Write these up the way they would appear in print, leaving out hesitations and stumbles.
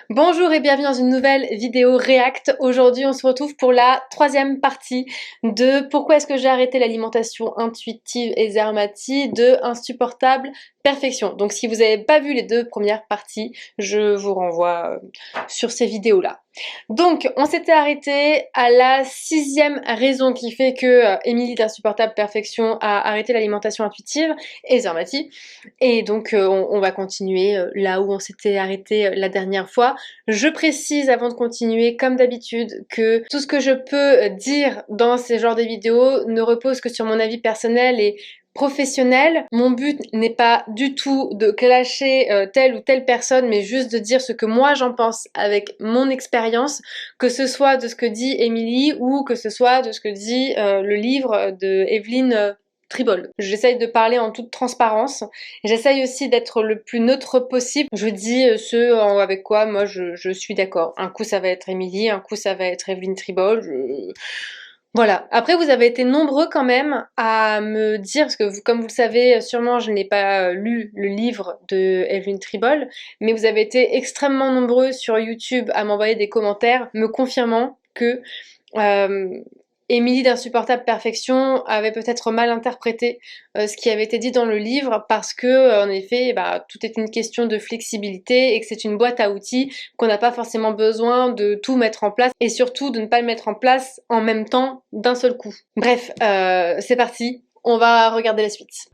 Bonjour et bienvenue dans une nouvelle vidéo React. Aujourd'hui, on se retrouve pour la troisième partie de pourquoi est-ce que j'ai arrêté l'alimentation intuitive et Zermati de insupportable perfection. Donc si vous n'avez pas vu les deux premières parties, je vous renvoie sur ces vidéos-là. Donc, on s'était arrêté à la sixième raison qui fait que Émilie d'insupportable perfection a arrêté l'alimentation intuitive et Zermati. Et donc, on va continuer là où on s'était arrêté la dernière fois. Je précise avant de continuer, comme d'habitude, que tout ce que je peux dire dans ces genres de vidéos ne repose que sur mon avis personnel et professionnel. Mon but n'est pas du tout de clasher telle ou telle personne, mais juste de dire ce que moi j'en pense avec mon expérience, que ce soit de ce que dit Émilie ou que ce soit de ce que dit le livre de Evelyne Tribol. J'essaye de parler en toute transparence. J'essaye aussi d'être le plus neutre possible. Je dis ce avec quoi moi je suis d'accord. Un coup ça va être Émilie, un coup ça va être Evelyne Tribol. Voilà. Après, vous avez été nombreux quand même à me dire, parce que comme vous le savez, sûrement je n'ai pas lu le livre de Evelyne Tribol, mais vous avez été extrêmement nombreux sur YouTube à m'envoyer des commentaires me confirmant que euh, Émilie d'insupportable perfection avait peut-être mal interprété ce qui avait été dit dans le livre parce que en effet tout est une question de flexibilité et que c'est une boîte à outils qu'on n'a pas forcément besoin de tout mettre en place et surtout de ne pas le mettre en place en même temps d'un seul coup. Bref, c'est parti, on va regarder la suite.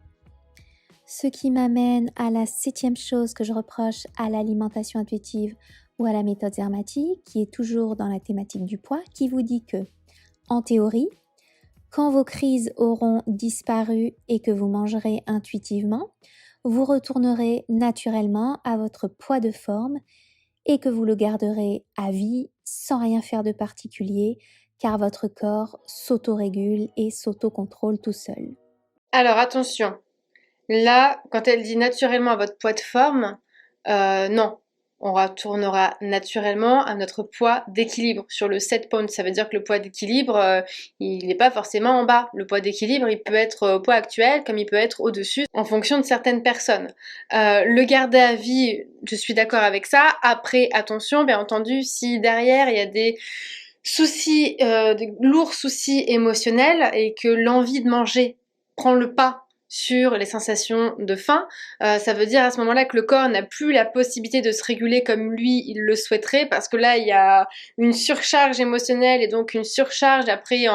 Ce qui m'amène à la septième chose que je reproche à l'alimentation intuitive ou à la méthode Zermati, qui est toujours dans la thématique du poids, qui vous dit que, en théorie, quand vos crises auront disparu et que vous mangerez intuitivement, vous retournerez naturellement à votre poids de forme et que vous le garderez à vie sans rien faire de particulier, car votre corps s'autorégule et s'autocontrôle tout seul. Alors attention, là, quand elle dit naturellement à votre poids de forme, non. On retournera naturellement à notre poids d'équilibre sur le set point. Ça veut dire que le poids d'équilibre, il n'est pas forcément en bas. Le poids d'équilibre, il peut être au poids actuel comme il peut être au-dessus en fonction de certaines personnes. Le garder à vie, je suis d'accord avec ça. Après, attention, bien entendu, si derrière il y a des soucis, des lourds soucis émotionnels et que l'envie de manger prend le pas sur les sensations de faim, ça veut dire à ce moment-là que le corps n'a plus la possibilité de se réguler comme lui il le souhaiterait parce que là il y a une surcharge émotionnelle et donc une surcharge après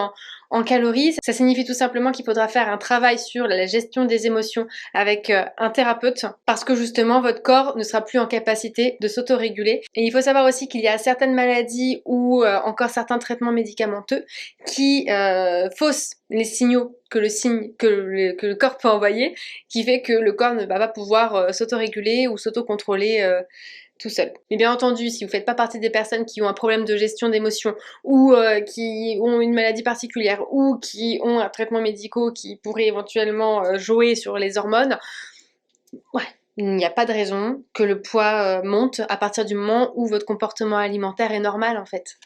en calories. Ça signifie tout simplement qu'il faudra faire un travail sur la gestion des émotions avec un thérapeute parce que justement votre corps ne sera plus en capacité de s'autoréguler. Et il faut savoir aussi qu'il y a certaines maladies ou encore certains traitements médicamenteux qui faussent les signaux que le corps peut envoyer, qui fait que le corps ne va pas pouvoir s'autoréguler ou s'autocontrôler tout seul. Mais bien entendu, si vous faites pas partie des personnes qui ont un problème de gestion d'émotions ou qui ont une maladie particulière ou qui ont un traitement médical qui pourrait éventuellement jouer sur les hormones, ouais, il n'y a pas de raison que le poids monte à partir du moment où votre comportement alimentaire est normal en fait.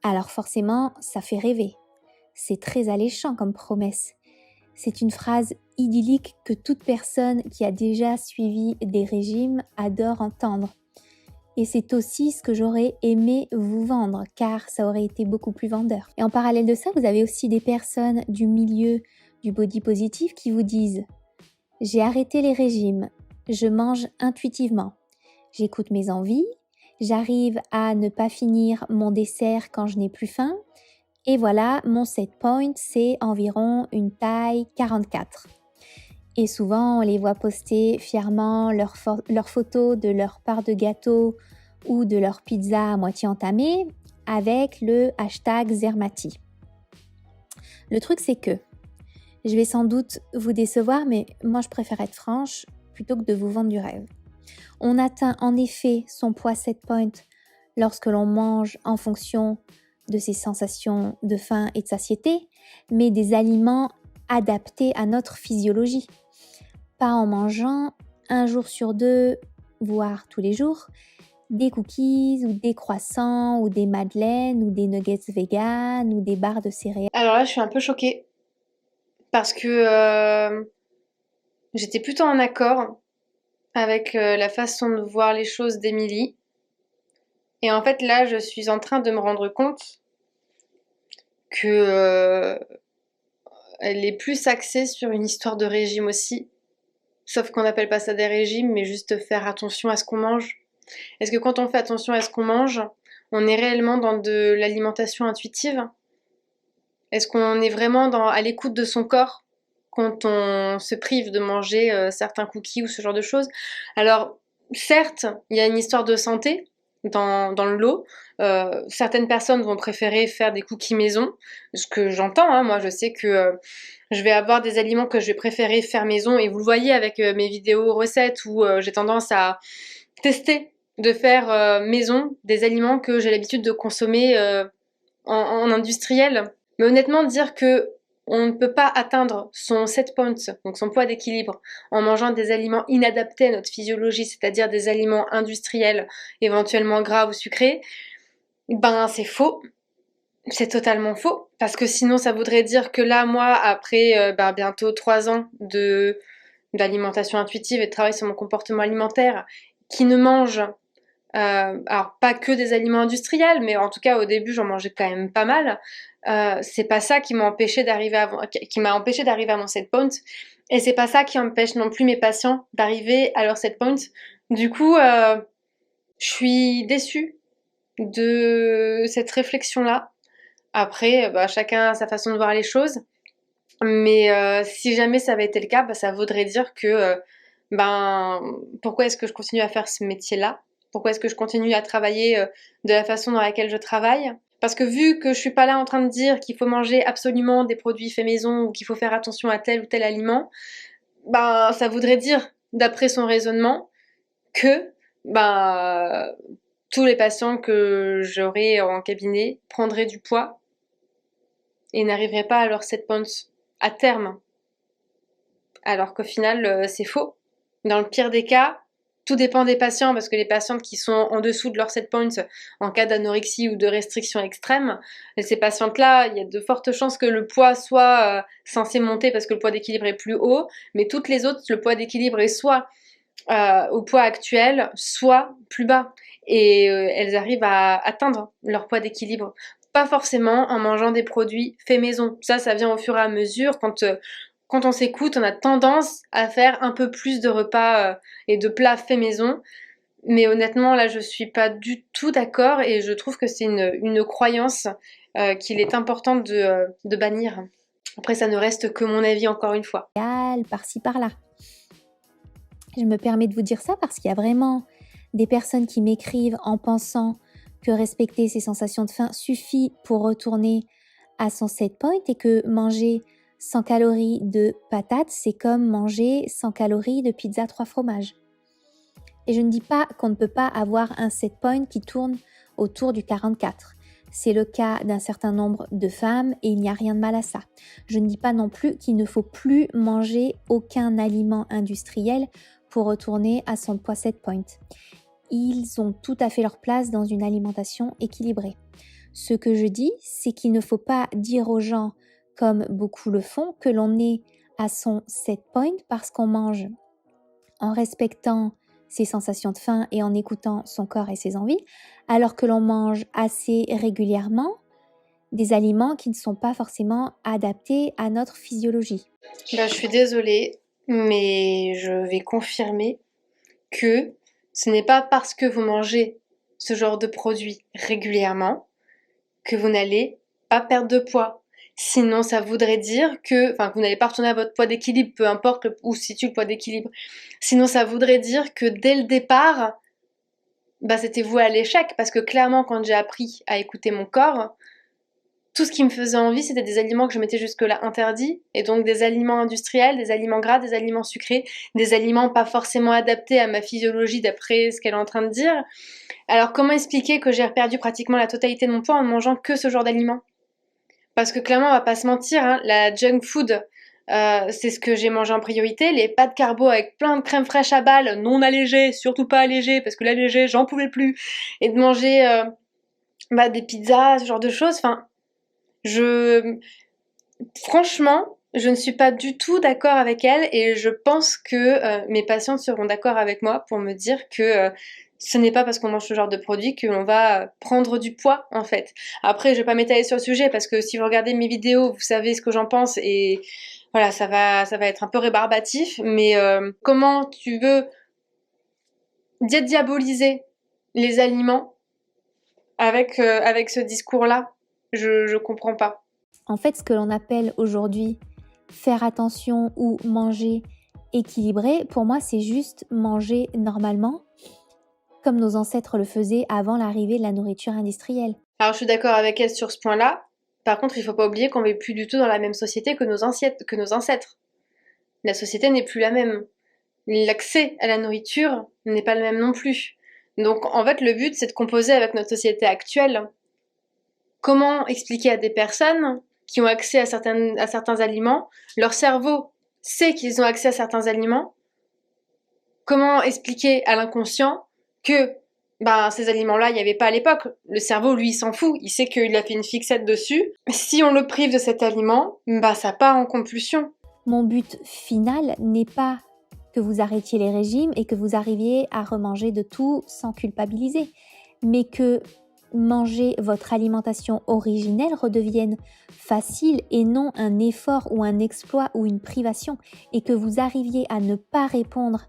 Alors forcément, ça fait rêver. C'est très alléchant comme promesse. C'est une phrase idyllique que toute personne qui a déjà suivi des régimes adore entendre. Et c'est aussi ce que j'aurais aimé vous vendre, car ça aurait été beaucoup plus vendeur. Et en parallèle de ça, vous avez aussi des personnes du milieu du body positive qui vous disent « J'ai arrêté les régimes, je mange intuitivement, j'écoute mes envies, j'arrive à ne pas finir mon dessert quand je n'ai plus faim, et voilà, mon set point, c'est environ une taille 44. » Et souvent, on les voit poster fièrement leurs photos de leur part de gâteau ou de leur pizza à moitié entamée avec le hashtag Zermati. Le truc, c'est que je vais sans doute vous décevoir, mais moi, je préfère être franche plutôt que de vous vendre du rêve. On atteint en effet son poids set point lorsque l'on mange en fonction de ses sensations de faim et de satiété, mais des aliments adaptés à notre physiologie. Pas en mangeant un jour sur deux, voire tous les jours, des cookies ou des croissants ou des madeleines ou des nuggets vegan ou des barres de céréales. Alors là, je suis un peu choquée parce que j'étais plutôt en accord avec la façon de voir les choses d'Émilie. Et en fait, là, je suis en train de me rendre compte que elle est plus axée sur une histoire de régime aussi. Sauf qu'on n'appelle pas ça des régimes, mais juste faire attention à ce qu'on mange. Est-ce que quand on fait attention à ce qu'on mange, on est réellement dans de l'alimentation intuitive? Est-ce qu'on est vraiment à l'écoute de son corps quand on se prive de manger certains cookies ou ce genre de choses? Alors, certes, il y a une histoire de santé dans le lot. Certaines personnes vont préférer faire des cookies maison, ce que j'entends, hein. Moi, je sais que je vais avoir des aliments que je vais préférer faire maison, et vous le voyez avec mes vidéos recettes où j'ai tendance à tester de faire maison des aliments que j'ai l'habitude de consommer en industriel. Mais honnêtement, dire que on ne peut pas atteindre son set point, donc son poids d'équilibre, en mangeant des aliments inadaptés à notre physiologie, c'est-à-dire des aliments industriels, éventuellement gras ou sucrés, ben c'est faux. C'est totalement faux. Parce que sinon, ça voudrait dire que là, moi, après bientôt 3 ans d'alimentation intuitive et de travail sur mon comportement alimentaire, qui ne mange alors pas que des aliments industriels, mais en tout cas au début j'en mangeais quand même pas mal. C'est pas ça qui m'a empêché d'arriver à mon set point, et c'est pas ça qui empêche non plus mes patients d'arriver à leur set point. Du coup, je suis déçue de cette réflexion-là. Après, chacun a sa façon de voir les choses, mais si jamais ça avait été le cas, ça voudrait dire que ben pourquoi est-ce que je continue à faire ce métier-là? Pourquoi est-ce que je continue à travailler de la façon dans laquelle je travaille? Parce que vu que je suis pas là en train de dire qu'il faut manger absolument des produits faits maison ou qu'il faut faire attention à tel ou tel aliment, ben ça voudrait dire, d'après son raisonnement, que ben tous les patients que j'aurais en cabinet prendraient du poids et n'arriveraient pas à leur set points à terme. Alors qu'au final, c'est faux. Dans le pire des cas, tout dépend des patients, parce que les patientes qui sont en dessous de leur set points en cas d'anorexie ou de restriction extrême, ces patientes-là, il y a de fortes chances que le poids soit censé monter parce que le poids d'équilibre est plus haut, mais toutes les autres, le poids d'équilibre est soit au poids actuel, soit plus bas. Et elles arrivent à atteindre leur poids d'équilibre. Pas forcément en mangeant des produits faits maison. Ça vient au fur et à mesure. Quand on s'écoute, on a tendance à faire un peu plus de repas et de plats faits maison. Mais honnêtement, là, je suis pas du tout d'accord, et je trouve que c'est une croyance qu'il est important de bannir. Après, ça ne reste que mon avis, encore une fois. Par-ci par-là. Je me permets de vous dire ça parce qu'il y a vraiment des personnes qui m'écrivent en pensant que respecter ses sensations de faim suffit pour retourner à son set point, et que manger 100 calories de patates, c'est comme manger 100 calories de pizza 3 fromages. Et je ne dis pas qu'on ne peut pas avoir un set point qui tourne autour du 44. C'est le cas d'un certain nombre de femmes et il n'y a rien de mal à ça. Je ne dis pas non plus qu'il ne faut plus manger aucun aliment industriel pour retourner à son poids set point. Ils ont tout à fait leur place dans une alimentation équilibrée. Ce que je dis, c'est qu'il ne faut pas dire aux gens, comme beaucoup le font, que l'on est à son set point parce qu'on mange en respectant ses sensations de faim et en écoutant son corps et ses envies, alors que l'on mange assez régulièrement des aliments qui ne sont pas forcément adaptés à notre physiologie. Je suis désolée, mais je vais confirmer que ce n'est pas parce que vous mangez ce genre de produits régulièrement que vous n'allez pas perdre de poids. Sinon, ça voudrait dire que vous n'allez pas retourner à votre poids d'équilibre, peu importe où se situe le poids d'équilibre. Sinon, ça voudrait dire que dès le départ, c'était voué à l'échec, parce que clairement, quand j'ai appris à écouter mon corps, tout ce qui me faisait envie, c'était des aliments que je m'étais jusque-là interdits, et donc des aliments industriels, des aliments gras, des aliments sucrés, des aliments pas forcément adaptés à ma physiologie d'après ce qu'elle est en train de dire. Alors comment expliquer que j'ai perdu pratiquement la totalité de mon poids en ne mangeant que ce genre d'aliments? Parce que clairement, on va pas se mentir, hein, la junk food, c'est ce que j'ai mangé en priorité. Les pâtes carbo avec plein de crème fraîche à balles, non allégées, surtout pas allégées, parce que l'allégé, j'en pouvais plus. Et de manger des pizzas, ce genre de choses. Franchement, je ne suis pas du tout d'accord avec elle, et je pense que mes patientes seront d'accord avec moi pour me dire que ce n'est pas parce qu'on mange ce genre de produit que l'on va prendre du poids en fait. Après, je vais pas m'étaler sur le sujet parce que si vous regardez mes vidéos, vous savez ce que j'en pense et voilà, ça va être un peu rébarbatif. Mais comment tu veux diaboliser les aliments avec ce discours-là? Je comprends pas. En fait, ce que l'on appelle aujourd'hui faire attention ou manger équilibré, pour moi, c'est juste manger normalement, comme nos ancêtres le faisaient avant l'arrivée de la nourriture industrielle. Alors je suis d'accord avec elle sur ce point-là. Par contre, il faut pas oublier qu'on vit plus du tout dans la même société que nos ancêtres. La société n'est plus la même. L'accès à la nourriture n'est pas le même non plus. Donc en fait, le but, c'est de composer avec notre société actuelle. Comment expliquer à des personnes qui ont accès à certains aliments, leur cerveau sait qu'ils ont accès à certains aliments, comment expliquer à l'inconscient que ces aliments-là, il n'y avait pas à l'époque. Le cerveau, lui, il s'en fout. Il sait qu'il a fait une fixette dessus. Si on le prive de cet aliment, ça part en compulsion. Mon but final n'est pas que vous arrêtiez les régimes et que vous arriviez à remanger de tout sans culpabiliser, mais que manger votre alimentation originelle redevienne facile et non un effort ou un exploit ou une privation, et que vous arriviez à ne pas répondre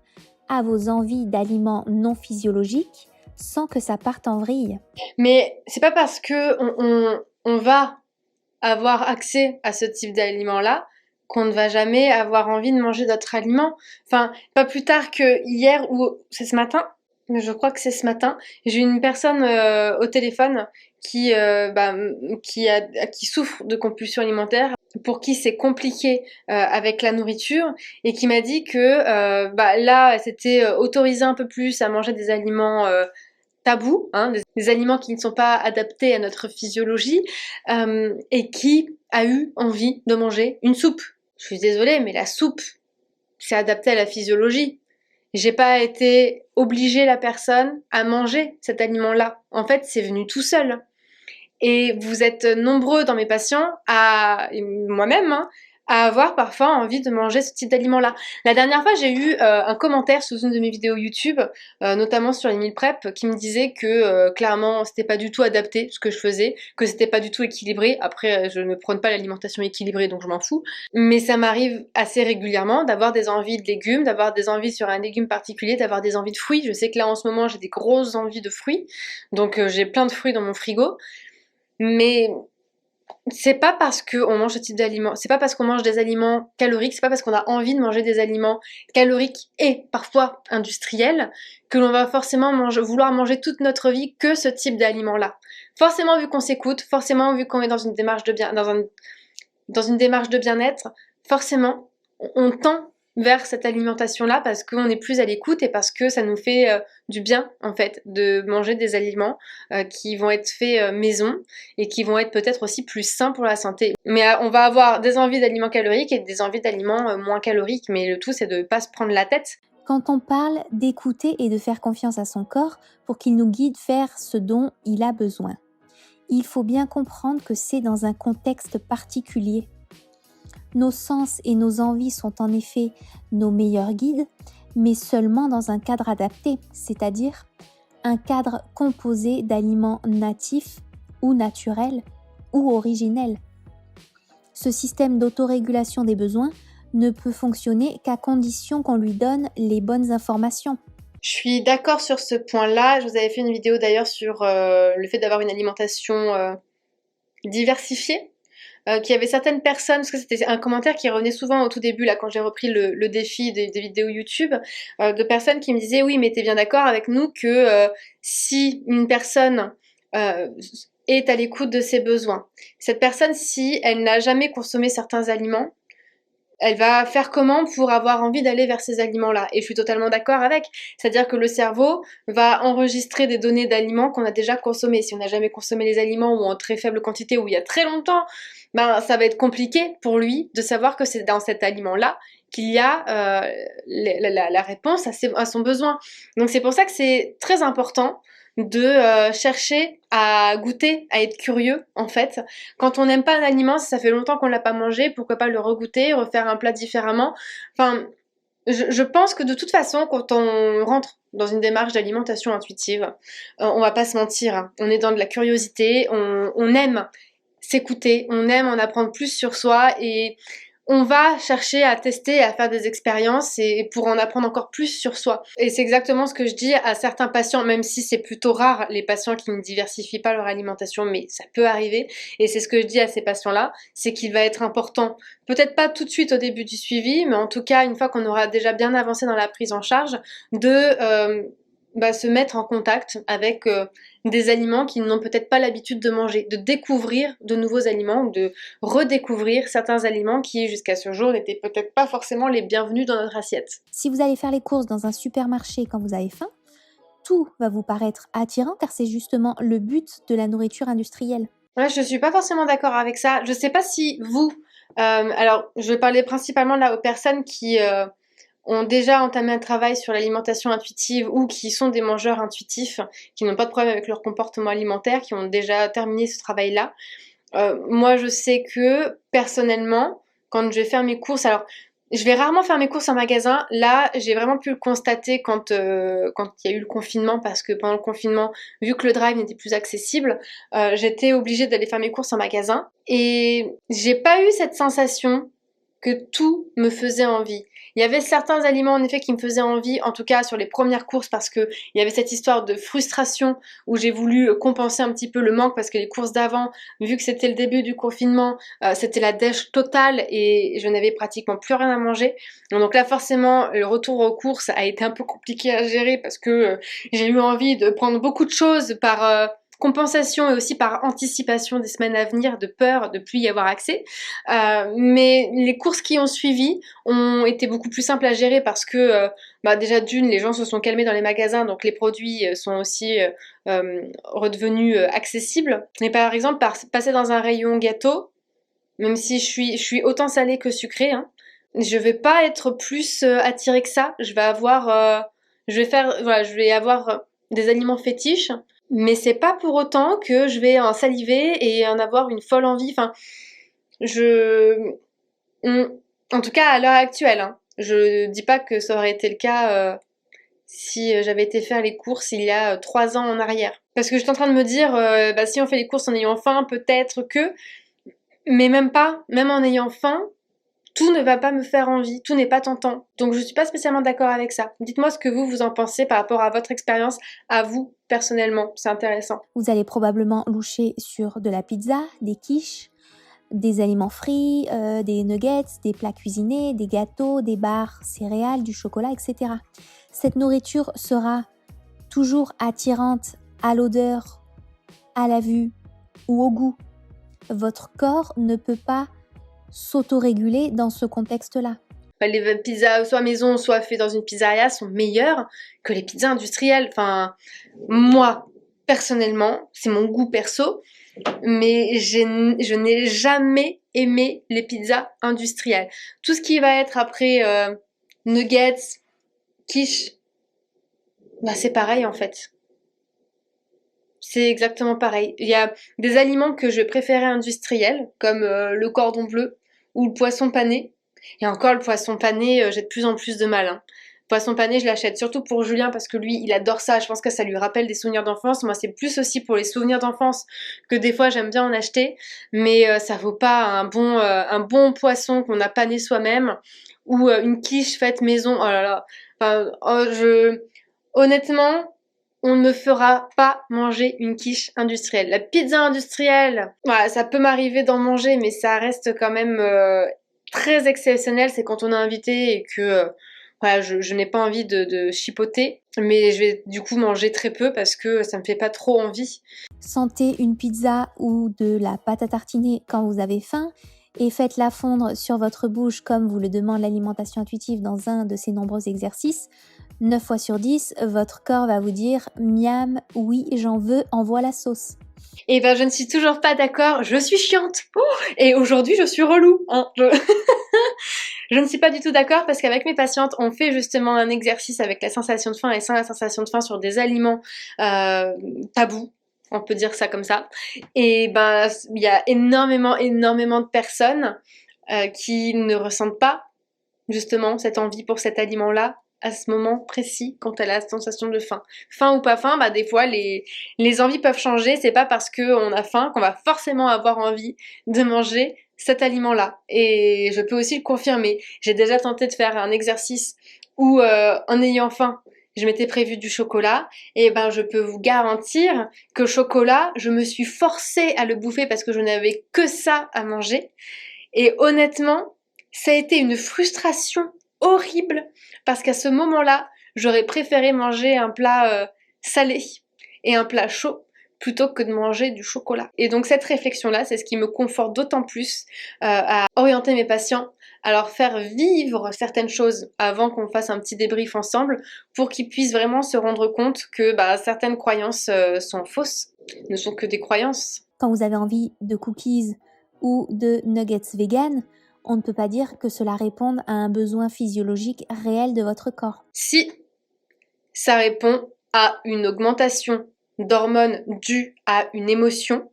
à vos envies d'aliments non physiologiques sans que ça parte en vrille. Mais c'est pas parce que on va avoir accès à ce type d'aliments-là qu'on ne va jamais avoir envie de manger d'autres aliments. Enfin, pas plus tard que hier ou c'est ce matin, mais je crois que c'est ce matin, j'ai une personne au téléphone qui souffre de compulsion alimentaire, pour qui c'est compliqué avec la nourriture et qui m'a dit que là, elle s'était autorisée un peu plus à manger des aliments tabous, hein, des aliments qui ne sont pas adaptés à notre physiologie, et qui a eu envie de manger une soupe. Je suis désolée, mais la soupe, c'est adapté à la physiologie. J'ai pas été obligée la personne à manger cet aliment-là. En fait, c'est venu tout seul. Et vous êtes nombreux dans mes patients, et moi-même, hein, à avoir parfois envie de manger ce type d'aliment-là. La dernière fois, j'ai eu un commentaire sous une de mes vidéos YouTube, notamment sur les meal prep, qui me disait que clairement, c'était pas du tout adapté ce que je faisais, que c'était pas du tout équilibré. Après, je ne prône pas l'alimentation équilibrée, donc je m'en fous. Mais ça m'arrive assez régulièrement d'avoir des envies de légumes, d'avoir des envies sur un légume particulier, d'avoir des envies de fruits. Je sais que là, en ce moment, j'ai des grosses envies de fruits, donc j'ai plein de fruits dans mon frigo. Mais c'est pas parce qu'on mange ce type d'aliments, c'est pas parce qu'on mange des aliments caloriques, c'est pas parce qu'on a envie de manger des aliments caloriques et parfois industriels que l'on va forcément vouloir manger toute notre vie que ce type d'aliments-là. Forcément, vu qu'on s'écoute, forcément, vu qu'on est dans une démarche de dans une démarche de bien-être, forcément, on tend vers cette alimentation-là parce qu'on est plus à l'écoute et parce que ça nous fait du bien, en fait, de manger des aliments qui vont être faits maison et qui vont être peut-être aussi plus sains pour la santé. Mais on va avoir des envies d'aliments caloriques et des envies d'aliments moins caloriques, mais le tout, c'est de ne pas se prendre la tête. Quand on parle d'écouter et de faire confiance à son corps pour qu'il nous guide vers ce dont il a besoin, il faut bien comprendre que c'est dans un contexte particulier. Nos sens et nos envies sont en effet nos meilleurs guides, mais seulement dans un cadre adapté, c'est-à-dire un cadre composé d'aliments natifs ou naturels ou originels. Ce système d'autorégulation des besoins ne peut fonctionner qu'à condition qu'on lui donne les bonnes informations. Je suis d'accord sur ce point-là. Je vous avais fait une vidéo d'ailleurs sur le fait d'avoir une alimentation diversifiée. Qu'il y avait certaines personnes, parce que c'était un commentaire qui revenait souvent au tout début, là, quand j'ai repris le défi des vidéos YouTube, de personnes qui me disaient oui, mais t'es bien d'accord avec nous que si une personne est à l'écoute de ses besoins, cette personne, si elle n'a jamais consommé certains aliments, elle va faire comment pour avoir envie d'aller vers ces aliments-là? Et je suis totalement d'accord avec. C'est-à-dire que le cerveau va enregistrer des données d'aliments qu'on a déjà consommés. Si on n'a jamais consommé les aliments ou en très faible quantité ou il y a très longtemps, ça va être compliqué pour lui de savoir que c'est dans cet aliment-là qu'il y a la réponse à son besoin. Donc c'est pour ça que c'est très important de chercher à goûter, à être curieux en fait. Quand on n'aime pas un aliment, si ça fait longtemps qu'on l'a pas mangé, pourquoi pas le regoûter, refaire un plat différemment. Enfin, je pense que de toute façon, quand on rentre dans une démarche d'alimentation intuitive, on va pas se mentir, hein. On est dans de la curiosité, on aime s'écouter, on aime en apprendre plus sur soi et on va chercher à tester, à faire des expériences et pour en apprendre encore plus sur soi. Et c'est exactement ce que je dis à certains patients, même si c'est plutôt rare les patients qui ne diversifient pas leur alimentation, mais ça peut arriver. Et c'est ce que je dis à ces patients-là, c'est qu'il va être important, peut-être pas tout de suite au début du suivi, mais en tout cas une fois qu'on aura déjà bien avancé dans la prise en charge, de se mettre en contact avec des aliments qu'ils n'ont peut-être pas l'habitude de manger, de découvrir de nouveaux aliments ou de redécouvrir certains aliments qui jusqu'à ce jour n'étaient peut-être pas forcément les bienvenus dans notre assiette. Si vous allez faire les courses dans un supermarché quand vous avez faim, tout va vous paraître attirant car c'est justement le but de la nourriture industrielle. Ouais, je suis pas forcément d'accord avec ça. Je sais pas si vous, alors je parlais principalement là aux personnes qui ont déjà entamé un travail sur l'alimentation intuitive ou qui sont des mangeurs intuitifs, qui n'ont pas de problème avec leur comportement alimentaire, qui ont déjà terminé ce travail-là. Moi, je sais que personnellement, quand je vais faire mes courses, alors je vais rarement faire mes courses en magasin. Là, j'ai vraiment pu le constater quand il y a eu le confinement, parce que pendant le confinement, vu que le drive n'était plus accessible, j'étais obligée d'aller faire mes courses en magasin. Et j'ai pas eu cette sensation que tout me faisait envie. Il y avait certains aliments en effet qui me faisaient envie, en tout cas sur les premières courses, parce que il y avait cette histoire de frustration où j'ai voulu compenser un petit peu le manque parce que les courses d'avant, vu que c'était le début du confinement, c'était la dèche totale et je n'avais pratiquement plus rien à manger. Donc là forcément le retour aux courses a été un peu compliqué à gérer parce que j'ai eu envie de prendre beaucoup de choses par compensation et aussi par anticipation des semaines à venir, de peur de plus y avoir accès. Mais les courses qui ont suivi ont été beaucoup plus simples à gérer parce que déjà d'une, les gens se sont calmés dans les magasins, donc les produits sont aussi redevenus accessibles. Mais par exemple, passer dans un rayon gâteau, même si je suis autant salée que sucrée, hein, je vais pas être plus attirée que ça. Je vais avoir des aliments fétiches, mais c'est pas pour autant que je vais en saliver et en avoir une folle envie. Enfin, je, en tout cas à l'heure actuelle, hein, je dis pas que ça aurait été le cas si j'avais été faire les courses il y a 3 ans en arrière. Parce que j'étais en train de me dire, si on fait les courses en ayant faim, peut-être que, mais même pas, même en ayant faim, tout ne va pas me faire envie, tout n'est pas tentant. Donc je suis pas spécialement d'accord avec ça. Dites-moi ce que vous en pensez par rapport à votre expérience, à vous personnellement, c'est intéressant. Vous allez probablement loucher sur de la pizza, des quiches, des aliments frits, des nuggets, des plats cuisinés, des gâteaux, des barres céréales, du chocolat, etc. Cette nourriture sera toujours attirante à l'odeur, à la vue ou au goût. Votre corps ne peut pas s'autoréguler dans ce contexte-là. Les pizzas soit maison, soit faites dans une pizzeria sont meilleures que les pizzas industrielles. Enfin, moi, personnellement, c'est mon goût perso, mais je n'ai jamais aimé les pizzas industrielles. Tout ce qui va être après nuggets, quiche, c'est pareil en fait. C'est exactement pareil. Il y a des aliments que je préférais industriels, comme le cordon bleu ou le poisson pané. Et encore, le poisson pané, j'ai de plus en plus de mal, hein. Le poisson pané, je l'achète surtout pour Julien parce que lui, il adore ça. Je pense que ça lui rappelle des souvenirs d'enfance. Moi, c'est plus aussi pour les souvenirs d'enfance que des fois j'aime bien en acheter. Mais ça vaut pas un bon poisson qu'on a pané soi-même ou une quiche faite maison. Oh là là. Enfin, honnêtement, on ne me fera pas manger une quiche industrielle. La pizza industrielle, voilà, ça peut m'arriver d'en manger, mais ça reste quand même très exceptionnel. C'est quand on est invité et que voilà, je n'ai pas envie de chipoter, mais je vais du coup manger très peu parce que ça me fait pas trop envie. Sentez une pizza ou de la pâte à tartiner quand vous avez faim et faites-la fondre sur votre bouche comme vous le demande l'alimentation intuitive dans un de ses nombreux exercices. 9 fois sur 10, votre corps va vous dire « Miam, oui, j'en veux, envoie la sauce ». Et je ne suis toujours pas d'accord, je suis chiante. Et aujourd'hui, je suis relou, hein. Je ne suis pas du tout d'accord parce qu'avec mes patientes, on fait justement un exercice avec la sensation de faim et sans la sensation de faim sur des aliments tabous. On peut dire ça comme ça. Et il y a énormément de personnes qui ne ressentent pas justement cette envie pour cet aliment-là à ce moment précis quand elle a la sensation de faim. Faim ou pas faim, bah des fois les envies peuvent changer, c'est pas parce qu'on a faim qu'on va forcément avoir envie de manger cet aliment-là. Et je peux aussi le confirmer. J'ai déjà tenté de faire un exercice où en ayant faim, je m'étais prévu du chocolat, et ben je peux vous garantir que chocolat, je me suis forcée à le bouffer parce que je n'avais que ça à manger. Et honnêtement, ça a été une frustration horrible parce qu'à ce moment-là, j'aurais préféré manger un plat salé et un plat chaud plutôt que de manger du chocolat. Et donc cette réflexion-là, c'est ce qui me conforte d'autant plus à orienter mes patients, à leur faire vivre certaines choses avant qu'on fasse un petit débrief ensemble pour qu'ils puissent vraiment se rendre compte que certaines croyances sont fausses, ne sont que des croyances. Quand vous avez envie de cookies ou de nuggets vegan, on ne peut pas dire que cela réponde à un besoin physiologique réel de votre corps. Si ça répond à une augmentation d'hormones due à une émotion,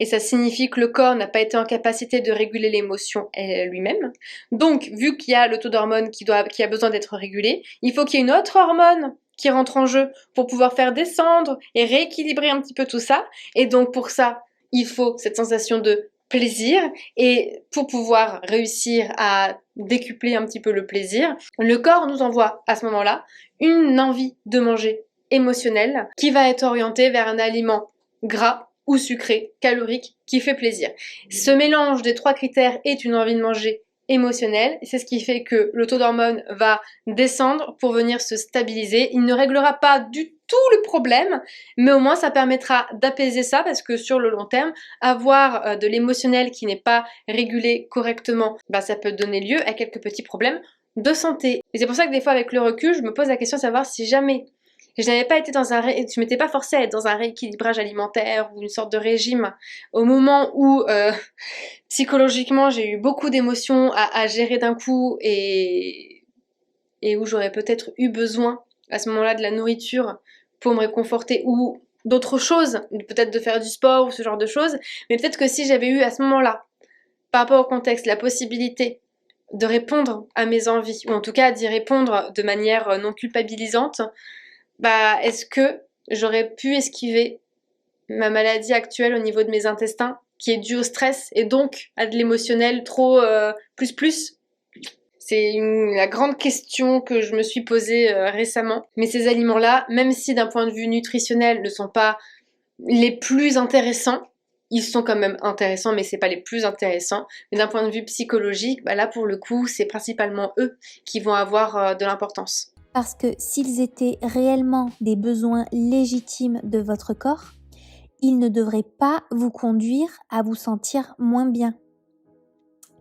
et ça signifie que le corps n'a pas été en capacité de réguler l'émotion lui-même. Donc, vu qu'il y a le taux d'hormones qui a besoin d'être régulé, il faut qu'il y ait une autre hormone qui rentre en jeu pour pouvoir faire descendre et rééquilibrer un petit peu tout ça. Et donc, pour ça, il faut cette sensation de plaisir. Et pour pouvoir réussir à décupler un petit peu le plaisir, le corps nous envoie à ce moment-là une envie de manger émotionnelle qui va être orientée vers un aliment gras ou sucré, calorique, qui fait plaisir. Ce mélange des trois critères est une envie de manger émotionnelle, c'est ce qui fait que le taux d'hormones va descendre pour venir se stabiliser. Il ne réglera pas du tout le problème, mais au moins ça permettra d'apaiser ça parce que sur le long terme, avoir de l'émotionnel qui n'est pas régulé correctement, ça peut donner lieu à quelques petits problèmes de santé. Et c'est pour ça que des fois avec le recul, je me pose la question de savoir si jamais je n'avais pas été je m'étais pas forcée à être dans un rééquilibrage alimentaire ou une sorte de régime au moment où psychologiquement j'ai eu beaucoup d'émotions à gérer d'un coup et où j'aurais peut-être eu besoin à ce moment-là de la nourriture pour me réconforter ou d'autres choses, peut-être de faire du sport ou ce genre de choses, mais peut-être que si j'avais eu à ce moment-là, par rapport au contexte, la possibilité de répondre à mes envies, ou en tout cas d'y répondre de manière non culpabilisante, est-ce que j'aurais pu esquiver ma maladie actuelle au niveau de mes intestins qui est due au stress et donc à de l'émotionnel trop plus. C'est la grande question que je me suis posée récemment. Mais ces aliments-là, même si d'un point de vue nutritionnel ne sont pas les plus intéressants, ils sont quand même intéressants, mais c'est pas les plus intéressants. Mais d'un point de vue psychologique, là pour le coup, c'est principalement eux qui vont avoir de l'importance. Parce que s'ils étaient réellement des besoins légitimes de votre corps, ils ne devraient pas vous conduire à vous sentir moins bien.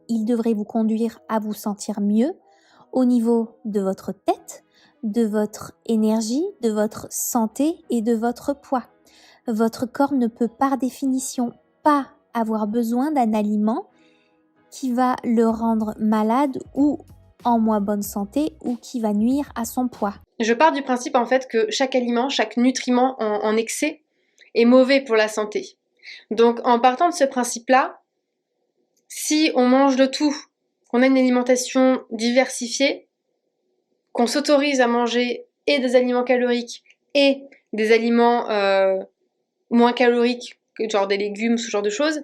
Ils devraient vous conduire à vous sentir mieux au niveau de votre tête, de votre énergie, de votre santé et de votre poids. Votre corps ne peut par définition pas avoir besoin d'un aliment qui va le rendre malade ou en moins bonne santé ou qui va nuire à son poids. Je pars du principe en fait que chaque aliment, chaque nutriment en excès est mauvais pour la santé. Donc en partant de ce principe-là, si on mange de tout, qu'on a une alimentation diversifiée, qu'on s'autorise à manger et des aliments caloriques et des aliments moins caloriques, genre des légumes, ce genre de choses,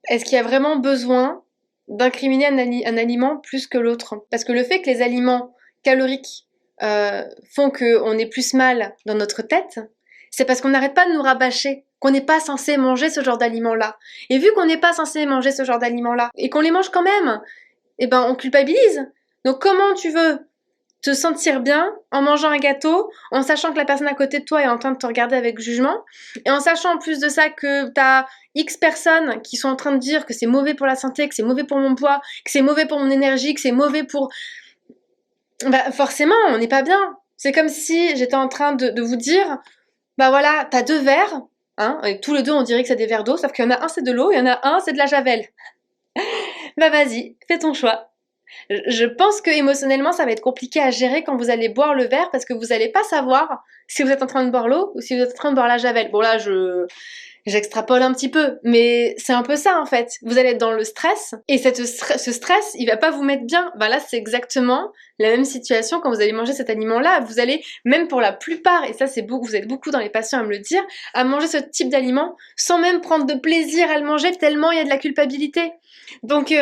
est-ce qu'il y a vraiment besoin d'incriminer un aliment plus que l'autre? Parce que le fait que les aliments caloriques font qu'on est plus mal dans notre tête, c'est parce qu'on n'arrête pas de nous rabâcher qu'on n'est pas censé manger ce genre d'aliments-là. Et vu qu'on n'est pas censé manger ce genre d'aliments-là, et qu'on les mange quand même, on culpabilise. Donc comment tu veux te sentir bien en mangeant un gâteau, en sachant que la personne à côté de toi est en train de te regarder avec jugement, et en sachant en plus de ça que t'as X personnes qui sont en train de dire que c'est mauvais pour la santé, que c'est mauvais pour mon poids, que c'est mauvais pour mon énergie, que c'est mauvais pour... forcément, on n'est pas bien. C'est comme si j'étais en train de vous dire, voilà, t'as 2 verres, et tous les 2 on dirait que c'est des verres d'eau, sauf qu'il y en a un c'est de l'eau, et il y en a un c'est de la javel. Vas-y, fais ton choix. Je pense que émotionnellement ça va être compliqué à gérer quand vous allez boire le verre parce que vous n'allez pas savoir si vous êtes en train de boire l'eau ou si vous êtes en train de boire la javel. Bon là J'extrapole un petit peu, mais c'est un peu ça en fait. Vous allez être dans le stress, et ce stress, il va pas vous mettre bien. Ben là, c'est exactement la même situation quand vous allez manger cet aliment-là. Vous allez, même pour la plupart, et ça c'est beaucoup, vous êtes beaucoup dans les patients à me le dire, à manger ce type d'aliment sans même prendre de plaisir à le manger tellement il y a de la culpabilité. Donc,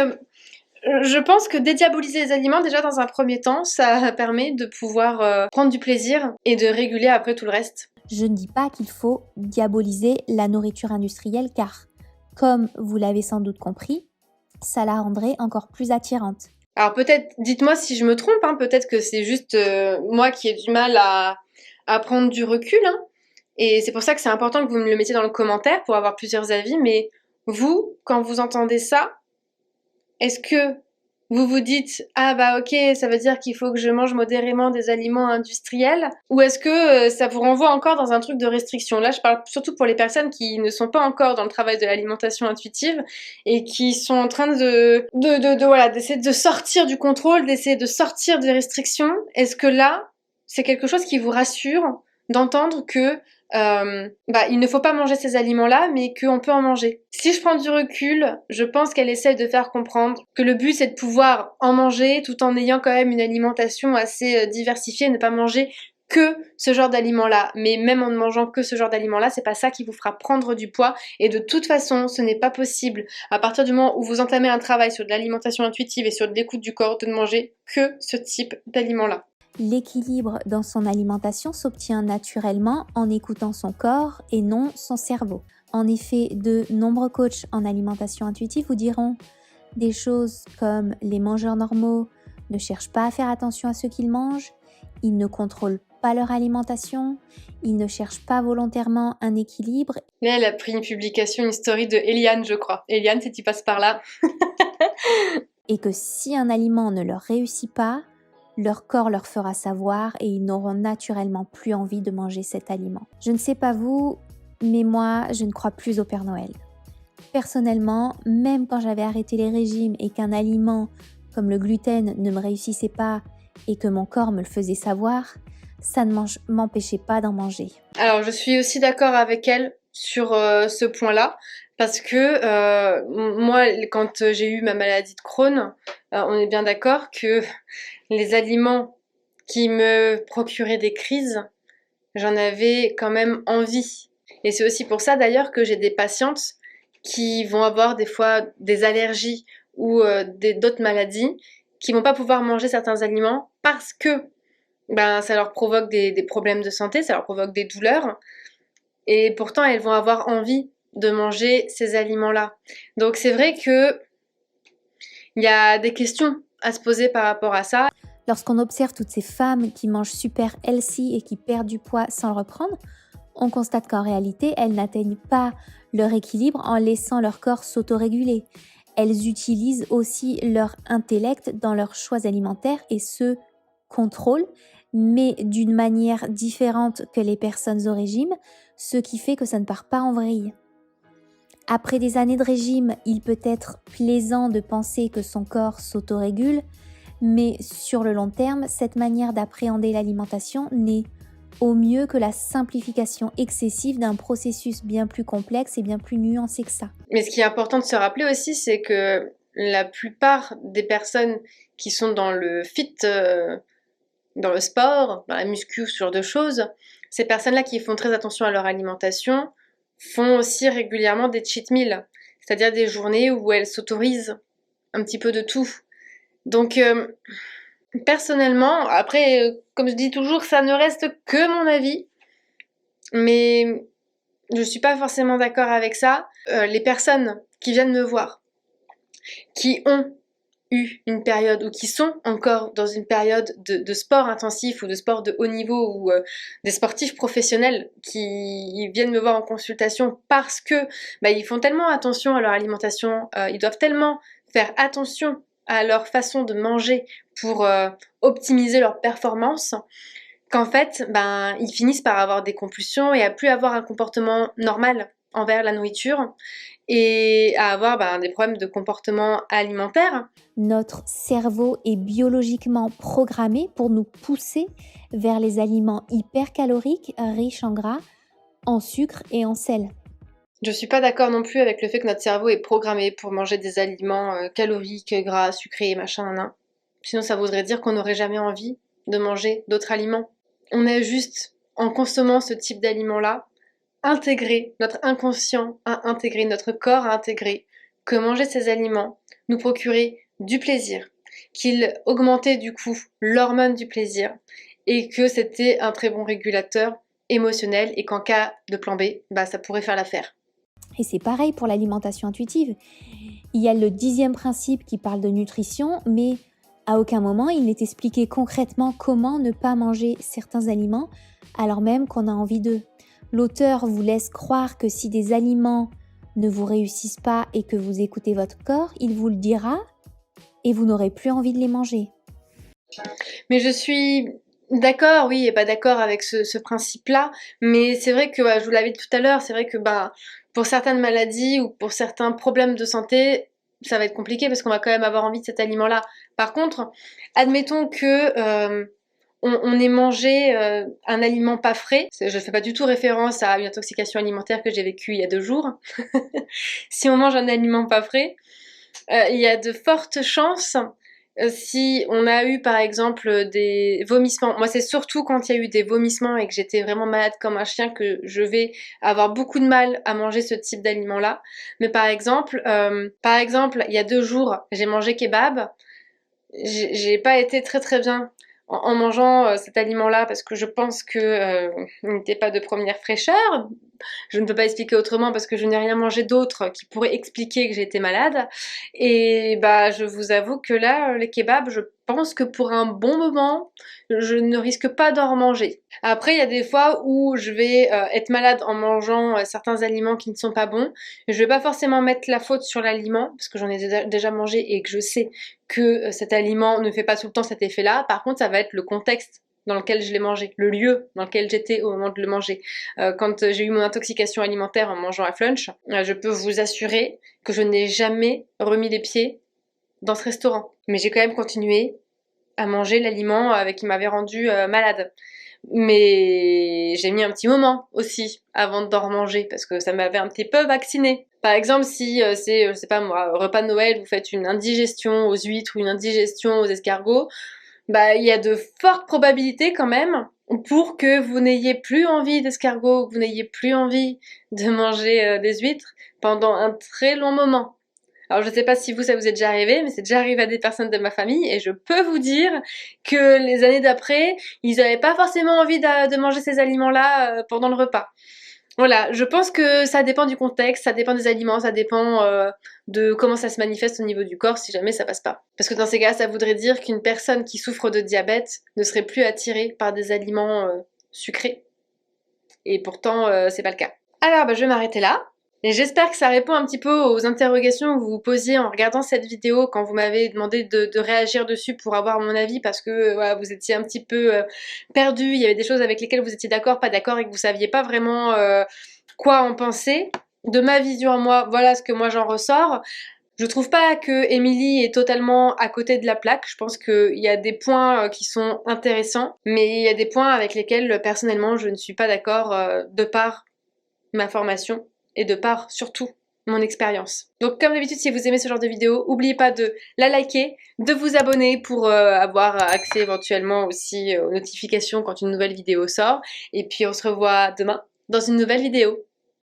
je pense que dédiaboliser les aliments, déjà dans un premier temps, ça permet de pouvoir prendre du plaisir et de réguler après tout le reste. Je ne dis pas qu'il faut diaboliser la nourriture industrielle car, comme vous l'avez sans doute compris, ça la rendrait encore plus attirante. Alors peut-être, dites-moi si je me trompe, hein, peut-être que c'est juste moi qui ai du mal à prendre du recul, hein, et c'est pour ça que c'est important que vous me le mettiez dans le commentaire pour avoir plusieurs avis, mais vous, quand vous entendez ça, est-ce que vous vous dites ah bah ok, ça veut dire qu'il faut que je mange modérément des aliments industriels, ou est-ce que ça vous renvoie encore dans un truc de restriction? Là je parle surtout pour les personnes qui ne sont pas encore dans le travail de l'alimentation intuitive et qui sont en train voilà, d'essayer de sortir du contrôle, d'essayer de sortir des restrictions. Est-ce que là c'est quelque chose qui vous rassure d'entendre que il ne faut pas manger ces aliments-là, mais qu'on peut en manger? Si je prends du recul, je pense qu'elle essaie de faire comprendre que le but c'est de pouvoir en manger tout en ayant quand même une alimentation assez diversifiée, ne pas manger que ce genre d'aliments-là. Mais même en ne mangeant que ce genre d'aliments-là, c'est pas ça qui vous fera prendre du poids, et de toute façon, ce n'est pas possible, à partir du moment où vous entamez un travail sur de l'alimentation intuitive et sur de l'écoute du corps, de ne manger que ce type d'aliments-là. L'équilibre dans son alimentation s'obtient naturellement en écoutant son corps et non son cerveau. En effet, de nombreux coachs en alimentation intuitive vous diront des choses comme les mangeurs normaux ne cherchent pas à faire attention à ce qu'ils mangent, ils ne contrôlent pas leur alimentation, ils ne cherchent pas volontairement un équilibre. Mais elle a pris une publication, une story de Eliane, je crois. Eliane, si tu passes par là. Et que si un aliment ne leur réussit pas, leur corps leur fera savoir et ils n'auront naturellement plus envie de manger cet aliment. Je ne sais pas vous, mais moi, je ne crois plus au Père Noël. Personnellement, même quand j'avais arrêté les régimes et qu'un aliment comme le gluten ne me réussissait pas et que mon corps me le faisait savoir, ça ne m'empêchait pas d'en manger. Alors, je suis aussi d'accord avec elle sur ce point-là, parce que moi, quand j'ai eu ma maladie de Crohn, on est bien d'accord que les aliments qui me procuraient des crises, j'en avais quand même envie. Et c'est aussi pour ça d'ailleurs que j'ai des patientes qui vont avoir des fois des allergies ou d'autres maladies, qui vont pas pouvoir manger certains aliments parce que ça leur provoque des problèmes de santé, ça leur provoque des douleurs, et pourtant elles vont avoir envie de manger ces aliments-là. Donc c'est vrai que il y a des questions à se poser par rapport à ça. Lorsqu'on observe toutes ces femmes qui mangent super healthy et qui perdent du poids sans le reprendre, on constate qu'en réalité, elles n'atteignent pas leur équilibre en laissant leur corps s'autoréguler. Elles utilisent aussi leur intellect dans leurs choix alimentaires et se contrôlent, mais d'une manière différente que les personnes au régime, ce qui fait que ça ne part pas en vrille. Après des années de régime, il peut être plaisant de penser que son corps s'autorégule, mais sur le long terme, cette manière d'appréhender l'alimentation n'est au mieux que la simplification excessive d'un processus bien plus complexe et bien plus nuancé que ça. Mais ce qui est important de se rappeler aussi, c'est que la plupart des personnes qui sont dans le fit, dans le sport, dans la muscu, ce genre de choses, ces personnes-là qui font très attention à leur alimentation font aussi régulièrement des cheat meals, c'est-à-dire des journées où elles s'autorisent un petit peu de tout. Donc personnellement, après, comme je dis toujours, ça ne reste que mon avis, mais je suis pas forcément d'accord avec ça. Les personnes qui viennent me voir, qui ont eu une période ou qui sont encore dans une période de sport intensif ou de sport de haut niveau, ou des sportifs professionnels qui viennent me voir en consultation parce que ils font tellement attention à leur alimentation, ils doivent tellement faire attention à leur façon de manger pour optimiser leur performance, qu'en fait ils finissent par avoir des compulsions et à plus avoir un comportement normal envers la nourriture et à avoir des problèmes de comportement alimentaire. Notre cerveau est biologiquement programmé pour nous pousser vers les aliments hypercaloriques, riches en gras, en sucre et en sel. Je suis pas d'accord non plus avec le fait que notre cerveau est programmé pour manger des aliments caloriques, gras, sucrés, machin, nan. Sinon ça voudrait dire qu'on n'aurait jamais envie de manger d'autres aliments. On a juste, en consommant ce type d'aliments-là, intégré, notre inconscient a intégré, notre corps a intégré que manger ces aliments nous procurait du plaisir, qu'il augmentait du coup l'hormone du plaisir et que c'était un très bon régulateur émotionnel et qu'en cas de plan B, bah ça pourrait faire l'affaire. Et c'est pareil pour l'alimentation intuitive. Il y a le 10e principe qui parle de nutrition, mais à aucun moment il n'est expliqué concrètement comment ne pas manger certains aliments alors même qu'on a envie d'eux. L'auteur vous laisse croire que si des aliments ne vous réussissent pas et que vous écoutez votre corps, il vous le dira et vous n'aurez plus envie de les manger. Mais je suis d'accord, oui, et pas d'accord avec ce principe-là, mais c'est vrai que, je vous l'avais dit tout à l'heure, c'est vrai que pour certaines maladies ou pour certains problèmes de santé, ça va être compliqué parce qu'on va quand même avoir envie de cet aliment-là. Par contre, admettons que on ait mangé un aliment pas frais, je fais pas du tout référence à une intoxication alimentaire que j'ai vécue il y a 2 jours. Si on mange un aliment pas frais, il y a de fortes chances, si on a eu par exemple des vomissements, moi c'est surtout quand il y a eu des vomissements et que j'étais vraiment malade comme un chien que je vais avoir beaucoup de mal à manger ce type d'aliment-là. Mais par exemple, il y a 2 jours, j'ai mangé kebab, j'ai pas été très très bien en mangeant cet aliment-là parce que je pense que il n'était pas de première fraîcheur. Je ne peux pas expliquer autrement parce que je n'ai rien mangé d'autre qui pourrait expliquer que j'ai été malade. Et je vous avoue que là, les kebabs, je pense que pour un bon moment, je ne risque pas d'en remanger. Après, il y a des fois où je vais être malade en mangeant certains aliments qui ne sont pas bons. Je vais pas forcément mettre la faute sur l'aliment parce que j'en ai déjà mangé et que je sais que cet aliment ne fait pas tout le temps cet effet-là. Par contre, ça va être le contexte dans lequel je l'ai mangé, le lieu dans lequel j'étais au moment de le manger. Quand j'ai eu mon intoxication alimentaire en mangeant à Flunch, je peux vous assurer que je n'ai jamais remis les pieds dans ce restaurant. Mais j'ai quand même continué à manger l'aliment qui m'avait rendu malade. Mais j'ai mis un petit moment aussi avant d'en remanger parce que ça m'avait un petit peu vaccinée. Par exemple, si c'est, je sais pas moi, repas de Noël, vous faites une indigestion aux huîtres ou une indigestion aux escargots, il y a de fortes probabilités quand même pour que vous n'ayez plus envie d'escargots, que vous n'ayez plus envie de manger des huîtres pendant un très long moment. Alors je sais pas si ça vous est déjà arrivé, mais c'est déjà arrivé à des personnes de ma famille et je peux vous dire que les années d'après, ils n'avaient pas forcément envie de manger ces aliments-là pendant le repas. Voilà, je pense que ça dépend du contexte, ça dépend des aliments, ça dépend de comment ça se manifeste au niveau du corps si jamais ça passe pas. Parce que dans ces cas, ça voudrait dire qu'une personne qui souffre de diabète ne serait plus attirée par des aliments sucrés. Et pourtant, c'est pas le cas. Alors, je vais m'arrêter là. Et j'espère que ça répond un petit peu aux interrogations que vous vous posiez en regardant cette vidéo quand vous m'avez demandé de réagir dessus pour avoir mon avis parce que vous étiez un petit peu perdu, il y avait des choses avec lesquelles vous étiez d'accord, pas d'accord et que vous saviez pas vraiment quoi en penser. De ma vision à moi, voilà ce que moi j'en ressors. Je trouve pas que Émilie est totalement à côté de la plaque. Je pense qu'il y a des points qui sont intéressants, mais il y a des points avec lesquels personnellement je ne suis pas d'accord de par ma formation et de par surtout mon expérience. Donc comme d'habitude, si vous aimez ce genre de vidéo, n'oubliez pas de la liker, de vous abonner pour avoir accès éventuellement aussi aux notifications quand une nouvelle vidéo sort. Et puis on se revoit demain dans une nouvelle vidéo.